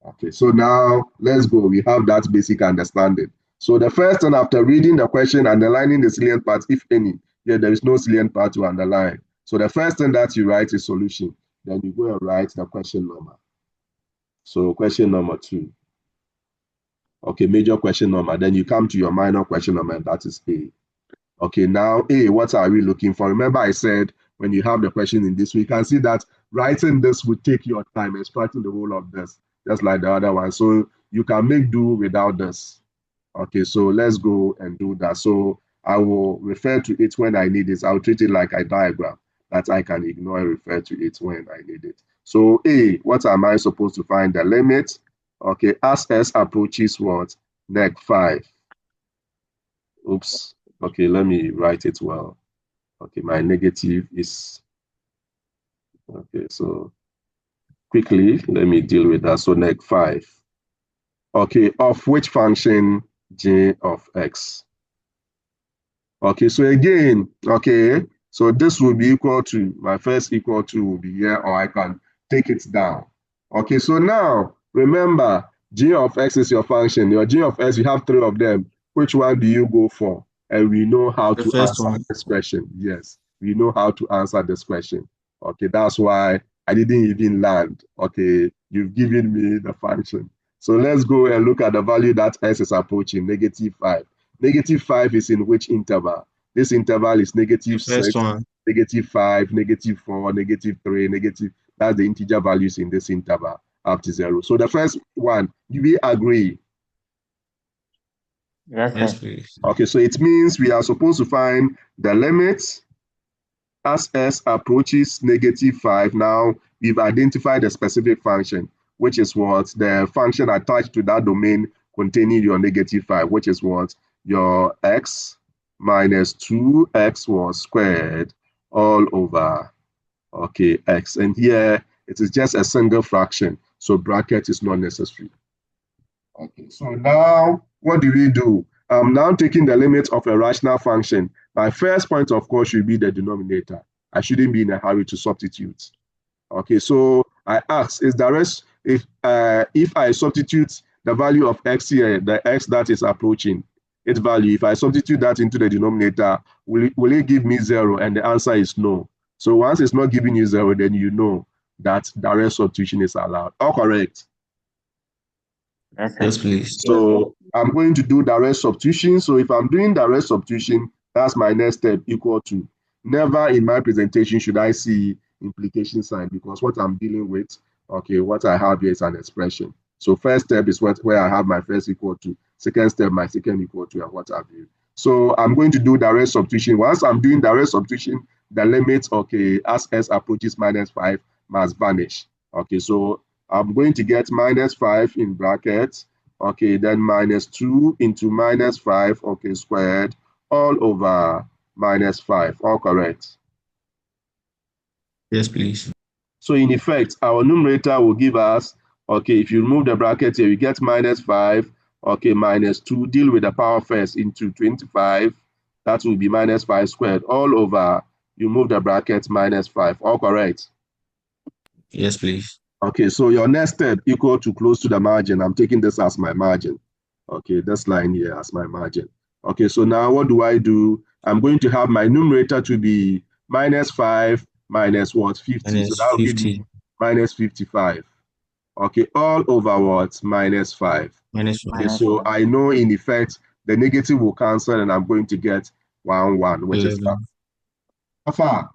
Okay, so now let's go. We have that basic understanding. So the first thing after reading the question, underlining the salient part, if any, there is no salient part to underline. So the first thing that you write is solution. Then you go and write the question number. So question number 2. Okay, major question number. Then you come to your minor question number, and that is A. Okay, now A, what are we looking for? Remember I said when you have the question in this, we can see that writing this would take your time, extracting the whole of this, just like the other one. So you can make do without this. Okay, so let's go and do that. So I will refer to it when I need it. I'll treat it like a diagram that I can ignore and refer to it when I need it. So A, what am I supposed to find? The limit. Okay, as S approaches what? Neg 5. Oops. Okay, let me write it well. Okay, my negative is, okay, so quickly, let me deal with that. So neg 5. Okay, of which function? G of X. Okay, so again, okay, so this will be equal to, my first equal to will be here, or I can take it down. Okay, so now, remember, G of X is your function. Your G of X, you have 3 of them. Which one do you go for? And we know how The to first answer one. this question. Yes, we know how to answer this question. Okay, that's why I didn't even land. Okay, you've given me the function. So let's go and look at the value that S is approaching, negative 5. Negative 5 is in which interval? This interval is The negative first 6, one. negative 5, negative 4, negative 3, negative. That's the integer values in this interval up to 0. So the first one, do we agree? Yes, Yes, sir. please. Okay, so it means we are supposed to find the limit as S approaches negative 5. Now we've identified a specific function, which is what? The function attached to that domain containing your negative 5, which is what? Your x minus 2x was squared all over, okay, x. And here it is just a single fraction, so bracket is not necessary. Okay, so now what do we do? I'm now taking the limit of a rational function. My first point, of course, should be the denominator. I shouldn't be in a hurry to substitute. Okay, so I ask, is the rest, if I substitute the value of x here, the x that is approaching its value, if I substitute that into the denominator, will it give me 0? And the answer is no. So once it's not giving you 0, then you know that direct substitution is allowed. All correct? Yes, sir. Yes, please. So I'm going to do direct substitution. So if I'm doing direct substitution, that's my next step, equal to. Never in my presentation should I see implication sign, because what I'm dealing with, okay, what I have here is an expression. So first step is where I have my first equal to. Second step, my second equal to, and what have you. So I'm going to do direct substitution. Once I'm doing direct substitution, the limit, okay, as S approaches minus 5 must vanish. Okay, so I'm going to get minus 5 in brackets. Okay, then minus 2 into minus 5, okay, squared, all over minus 5. All correct. Yes, please. So in effect, our numerator will give us, okay, if you remove the bracket here, you get minus 5, okay, minus 2, deal with the power first into 25. That will be minus 5 squared, all over, you move the bracket minus 5. All correct. Yes, please. Okay, so your next step equal to close to the margin. I'm taking this as my margin. Okay, this line here as my margin. Okay, so now what do I do? I'm going to have my numerator to be minus 5 minus what? 50. So Minus that will give me 50. minus 55. Okay, all over what? Minus 5. Minus Okay, 5. so I know in effect the negative will cancel and I'm going to get 1, 1, which is that. 11. How far?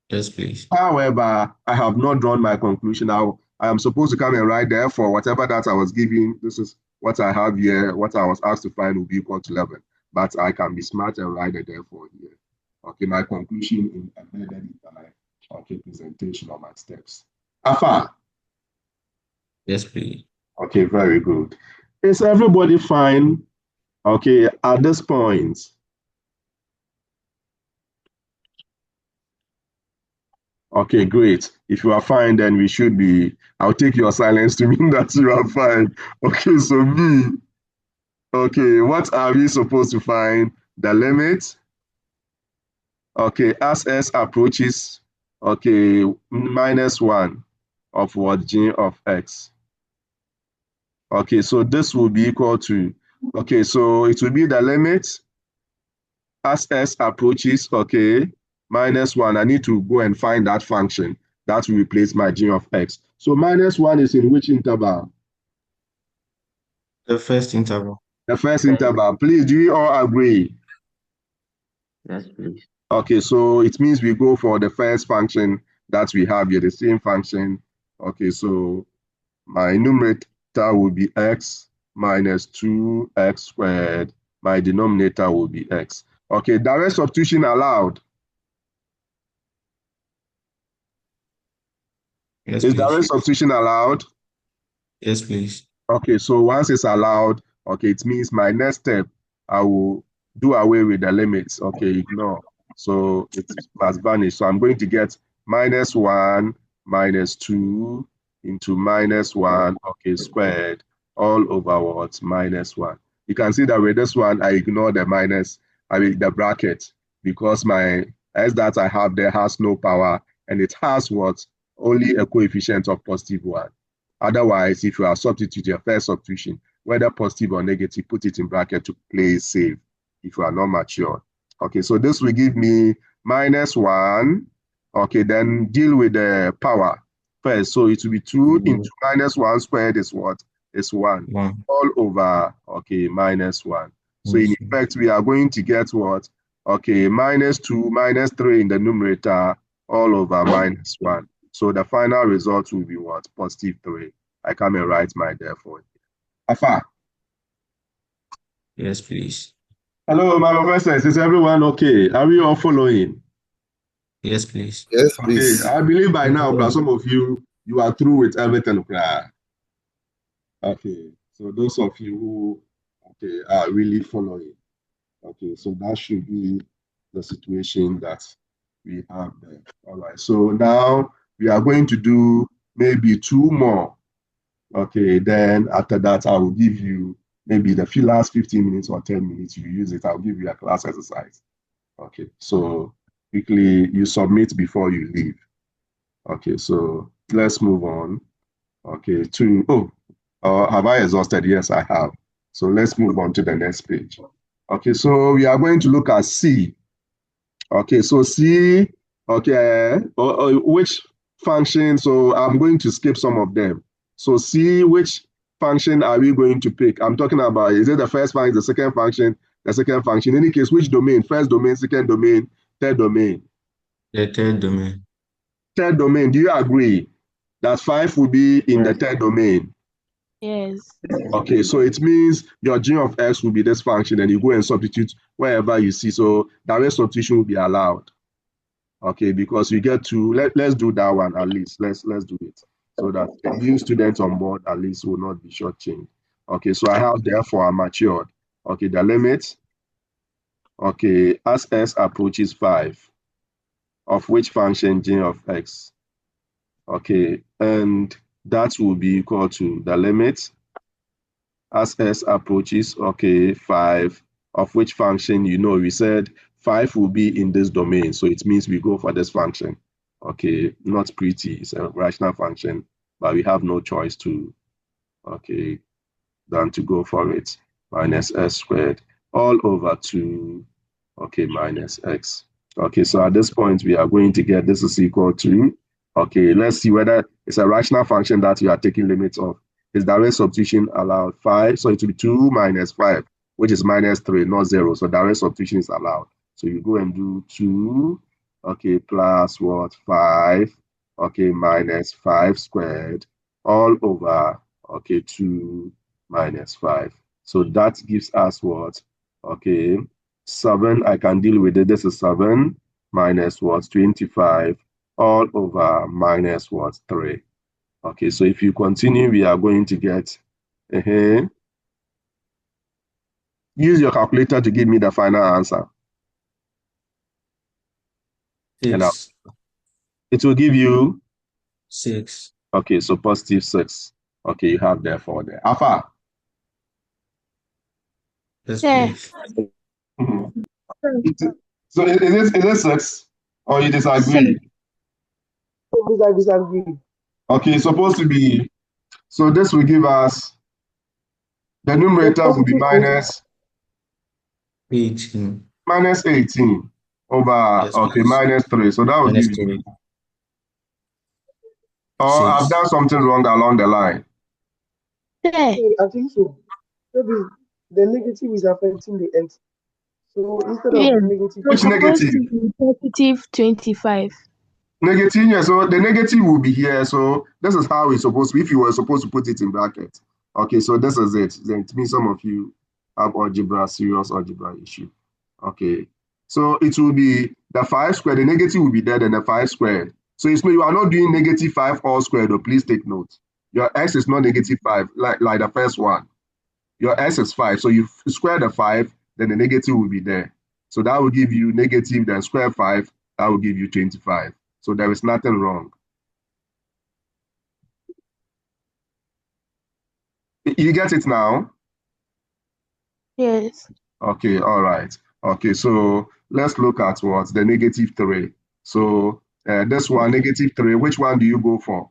Yes, please. However, I have not drawn my conclusion. I am supposed to come and write there for whatever that I was giving. This is what I have here. What I was asked to find will be equal to 11. But I can be smart and write it therefore here. Okay, my conclusion in embedded in my, okay, presentation of my steps. Afa. Yes, please. Okay, very good. Is everybody fine? Okay, at this point. Okay, great. If you are fine, then we should be, I'll take your silence to mean that you are fine. Okay, so B. Okay, what are we supposed to find? The limit. Okay, as S approaches, okay, minus 1 of what? G of X. Okay, so this will be equal to, okay, so it will be the limit as S approaches, okay, minus 1. I need to go and find that function that will replace my G of X. So minus 1 is in which interval? The first interval. The first interval. Please, do you all agree? Yes, please. Okay, so it means we go for the first function that we have here, the same function. Okay, so my numerator, will be x minus 2x squared. My denominator will be x. Okay, direct substitution allowed. Yes, Is please. direct substitution allowed? Yes, please. Okay, so once it's allowed, okay, it means my next step, I will do away with the limits. Okay, ignore. So it must vanish. So I'm going to get minus 1 minus 2 into minus 1, okay, squared, all over what? Minus 1. You can see that with this one, I ignore the minus, I mean the bracket, because my s that I have there has no power, and it has what? Only a coefficient of positive 1. Otherwise, if you are substituting your first substitution, whether positive or negative, put it in bracket to play safe if you are not mature. Okay, so this will give me minus 1. Okay, then deal with the power first. So it will be 2 into minus 1 squared is what? Is 1. 1. All over, okay, minus 1. So in effect, we are going to get what? Okay, minus 2, minus 3 in the numerator, all over minus 1. So the final result will be what? Positive 3. I come and write my therefore. Afa. Yes, please. Hello, my professors. Is everyone okay? Are we all following? Yes, please. Yes, Okay, please. I believe by now, some of you are through with everything. Okay, so those of you who are really following. Okay, so that should be the situation that we have there. All right, so now we are going to do maybe 2 more. Okay, then after that, I will give you maybe the last 15 minutes or 10 minutes. You use it, I'll give you a class exercise. Okay, so quickly you submit before you leave. Okay, so let's move on. Okay, have I exhausted? Yes, I have. So let's move on to the next page. Okay, so we are going to look at C. Okay, so C, okay, which function? So I'm going to skip some of them. So C, which function are we going to pick? I'm talking about, is it the first function, the second function, the second function? In any case, which domain? First domain, second domain, third domain? The third domain. Third domain, do you agree that 5 will be in the third domain? Yes. Okay, so it means your g of x will be this function, and you go and substitute wherever you see. So direct substitution will be allowed. Okay, because you get to let's do that one at least. Let's do it so that the new students on board at least will not be shortchanged. Okay, so I have therefore I matured. Okay, the limit. Okay, as s approaches 5, of which function g of x. Okay, and that will be equal to the limit as s approaches, okay, 5, of which function, we said 5 will be in this domain. So it means we go for this function. Okay, not pretty, it's a rational function, but we have no choice than to go for it. Minus s squared all over 2, okay, minus x. Okay, so at this point, we are going to get this is equal to, okay, let's see whether it's a rational function that we are taking limits of. Is direct substitution allowed? 5, so it will be 2 minus 5, which is minus 3, not 0. So direct substitution is allowed. So you go and do 2, okay, plus what? 5, okay, minus 5 squared, all over, okay, 2 minus 5. So that gives us what? Okay, 7, I can deal with it. This is 7 minus what? 25, all over minus what? 3. Okay, so if you continue, we are going to get, use your calculator to give me the final answer. 6. It will give you 6. Okay, so positive 6. Okay, you have therefore there. Alpha. Yes, please. So is it 6 or you disagree? I disagree. Okay, it's supposed to be, so this will give us, the numerator will be minus 18. minus 18 over, Yes, okay, please. minus 3. So that will Minus give you, 3. or I've 6. done something wrong along the line. Yeah. I think so. Maybe the negative is affecting the x. So instead Yeah. of negative, Which Supposed negative? to be positive 25. Negative, yeah, so the negative will be here. So this is how it's supposed to be if you were supposed to put it in brackets. Okay, so this is it. Then it means some of you have algebra, serious algebra issue. Okay, so it will be the 5 squared, the negative will be there, then the 5 squared. So it's no, you are not doing negative 5 all squared, or please take note. Your x is not negative 5, like the first one. Your x is 5, so you square the 5, then the negative will be there. So that will give you negative, then square 5, that will give you 25. So there is nothing wrong. You get it now? Yes. Okay, all right. Okay, so let's look at what the negative 3. So this one, negative 3, which one do you go for?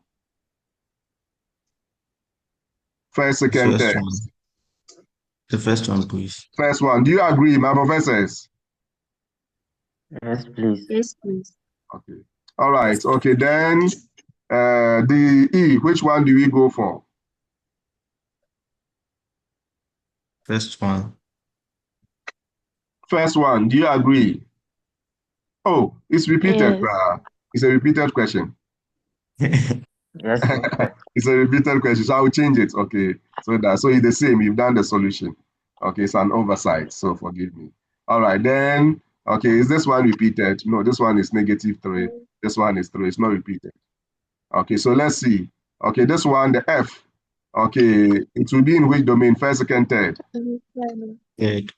First, The second, first third. one. The first one, please. First one. Do you agree, my professors? Yes, please. Yes, please. Okay. All right. Okay, then the E, which one do we go for? First one. First one. Do you agree? Oh, it's repeated. Yes. It's a repeated question. Yes, sir. It's a repeated question, so I will change it. Okay, so it's the same. You've done the solution. Okay, it's an oversight, so forgive me. All right, then. Okay, is this one repeated? No, this one is negative 3. This one is 3. It's not repeated. Okay, so let's see. Okay, this one, the F. Okay, it will be in which domain? First, second, third. Third.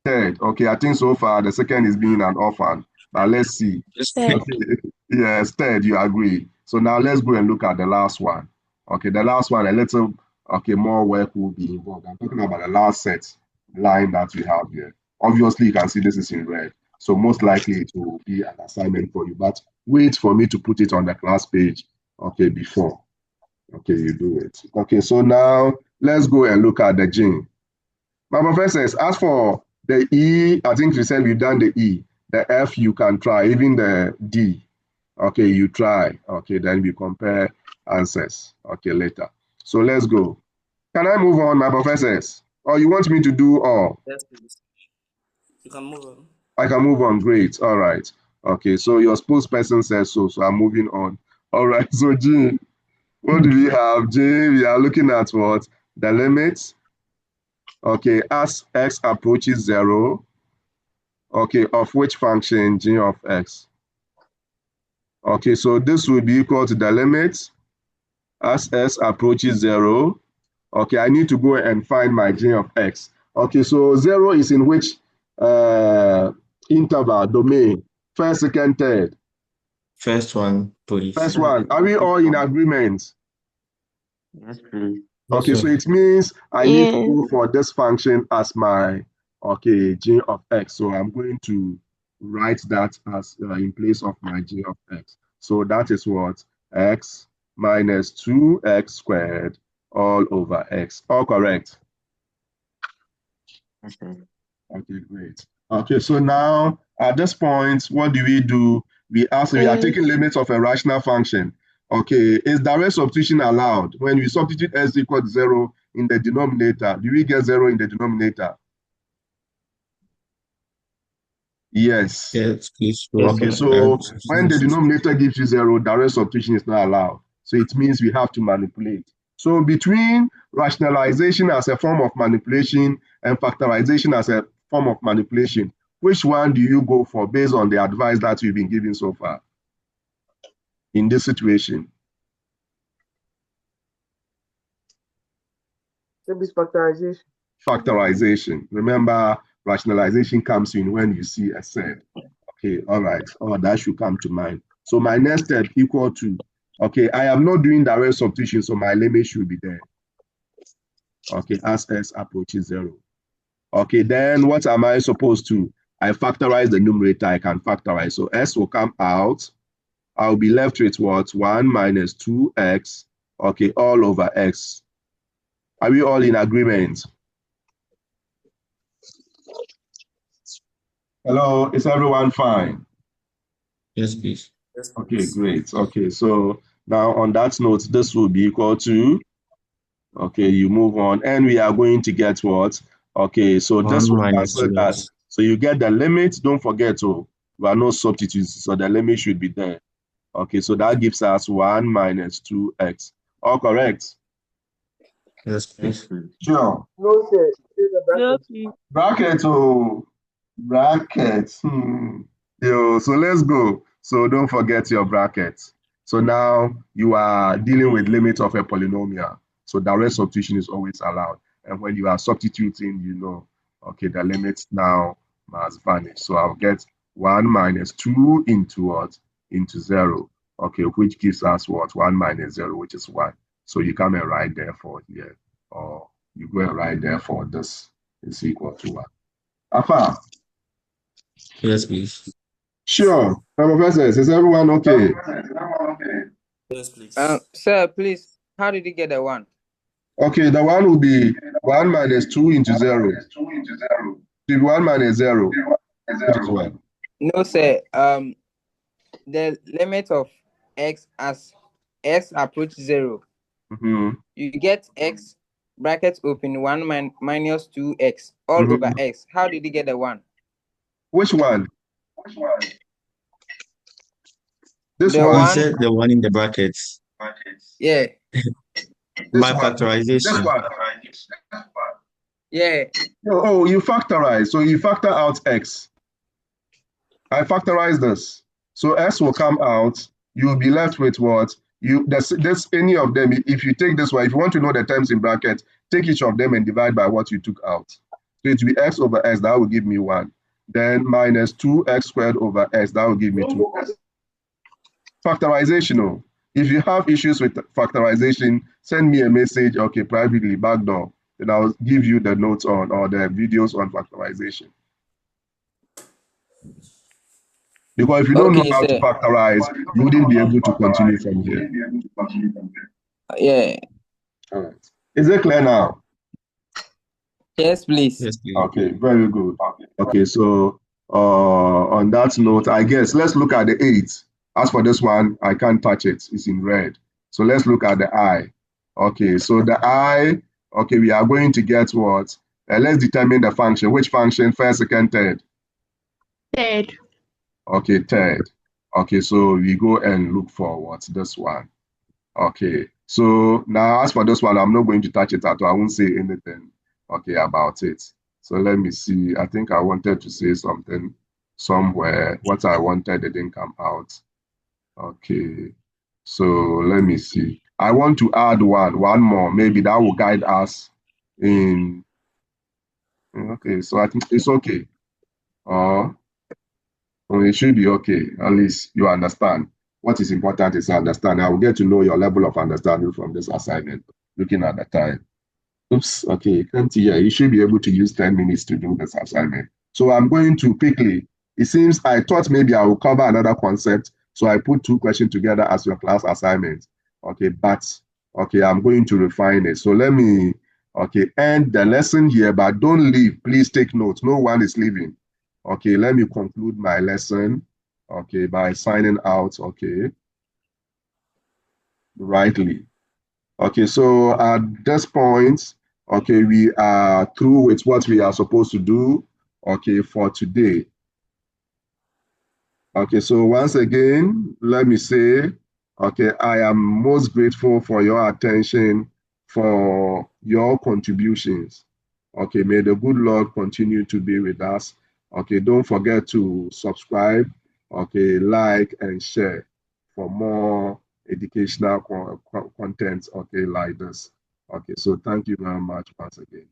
Third. Okay, I think so far the second is being an orphan. But let's see. Third. Okay, yes, third, you agree. So now let's go and look at the last one. Okay, the last one, a little, okay, more work will be involved. I'm talking about the last set line that we have here. Obviously, you can see this is in red. So most likely it will be an assignment for you, but wait for me to put it on the class page, okay, before. Okay, you do it. Okay, so now let's go and look at the gene. My professors, as for the E, I think you said we've done the E. The F, you can try, even the D. Okay, you try. Okay, then we compare answers. Okay, later. So let's go. Can I move on, my professors? Or you want me to do all? Yes, please. You can move on. I can move on. Great. All right. Okay, so your spokesperson says so, so I'm moving on. All right, so Jean, what do we have? Jean, we are looking at what? The limit. Okay, as x approaches 0, okay, of which function? G of x. Okay, so this will be equal to the limit as s approaches 0. Okay, I need to go and find my g of x. Okay, so 0 is in which interval, domain? First, second, third? First one, please. First one. Are we all in agreement? Yes, please. Okay, so it means I need to go for this function as my, okay, g of x. So I'm going to write that as in place of my g of x. So that is what? X minus 2x squared all over x. All correct? Yes, sir. Okay, great. Okay, so now at this point, what do? We are taking limits of a rational function. Okay, is direct substitution allowed? When we substitute s equal to 0 in the denominator, do we get 0 in the denominator? Yes. Yes, please. Okay, so when the denominator gives you 0, direct substitution is not allowed. So it means we have to manipulate. So between rationalization as a form of manipulation and factorization as a form of manipulation, which one do you go for based on the advice that you've been given so far in this situation? Maybe it's factorization. Factorization. Remember, rationalization comes in when you see a set. Okay, all right. Oh, that should come to mind. So my next step equal to, okay, I am not doing direct substitution, so my limit should be there. Okay, as s approaches 0. Okay, then what am I supposed to? I factorize the numerator, I can factorize. So s will come out. I'll be left with what? 1 minus 2x, okay, all over x. Are we all in agreement? Hello, is everyone fine? Yes, please. Yes, Okay, please. great. Okay, so now on that note, this will be equal to, okay, you move on, and we are going to get what? Okay, so this 1 will minus cancel that. 2x. So you get the limit, don't forget, oh, we are no substitutes, so the limit should be there. Okay, so that gives us 1 minus 2x. All correct? Yes, Yes, please. please. Sure. No, sir. Say the No, bracket. please. Bracket, oh, bracket. Yo, so let's go. So don't forget your bracket. So now you are dealing with limit of a polynomial. So direct substitution is always allowed. And when you are substituting, you know, okay, the limit now must vanish. So I'll get 1 minus 2 into what? Into 0. Okay, which gives us what? 1 minus 0, which is 1. So you come and write therefore here. Or you go and write therefore this is equal to 1. Afa, Yes, please. sure. Professors, is everyone okay? Yes, please. Sir, please, how did you get the one? Okay, the one will be 1 minus 2 into 0. It will be 1 minus 0. Which is what? No, sir. The limit of x as x approach 0, you get x bracket open 1 minus 2x all over x. How did you get the 1? Which one? This The one. You one, said the one in the brackets. yeah, By This one. This factorization. one. yeah. Oh, you factorize. So you factor out x. I factorize this. So s will come out. You'll be left with what? There's any of them. If you take this one, if you want to know the terms in bracket, take each of them and divide by what you took out. So it will be x over s, that will give me 1. Then minus 2x squared over s, that will give me 2s. Factorization. Oh. If you have issues with factorization, send me a message, okay, privately, backdoor. Then I'll give you the notes on or the videos on factorization. Because if you don't know Okay, how to sir. factorize, you wouldn't be able to continue from here. Yeah. All right. Is it clear now? Yes, please. Yes, please. Okay, very good. Okay, so on that note, I guess let's look at the 8. As for this one, I can't touch it. It's in red. So let's look at the I. Okay, so the I, okay, we are going to get what? Let's determine the function. Which function? First, second, third? Third. Okay, third. Okay, so we go and look for what? This one. Okay, so now as for this one, I'm not going to touch it at all. I won't say anything, okay, about it. So let me see. I think I wanted to say something somewhere. What I wanted didn't come out. Okay, so let me see. I want to add one more. Maybe that will guide us in. Okay, so I think it's okay. It should be okay. At least you understand. What is important is understand. I will get to know your level of understanding from this assignment, looking at the time. Oops, okay, can't hear. You should be able to use 10 minutes to do this assignment. So I'm going to quickly. It seems I thought maybe I will cover another concept. So I put 2 questions together as your class assignment. Okay, but okay, I'm going to refine it. So let me end the lesson here, but don't leave. Please take notes. No one is leaving. Okay, let me conclude my lesson, okay, by signing out, okay, rightly. Okay, so at this point, okay, we are through with what we are supposed to do, okay, for today. Okay, so once again, let me say, okay, I am most grateful for your attention, for your contributions. Okay, may the good Lord continue to be with us. Okay, don't forget to subscribe, okay, like and share for more educational content, okay, like this. Okay, so thank you very much once again.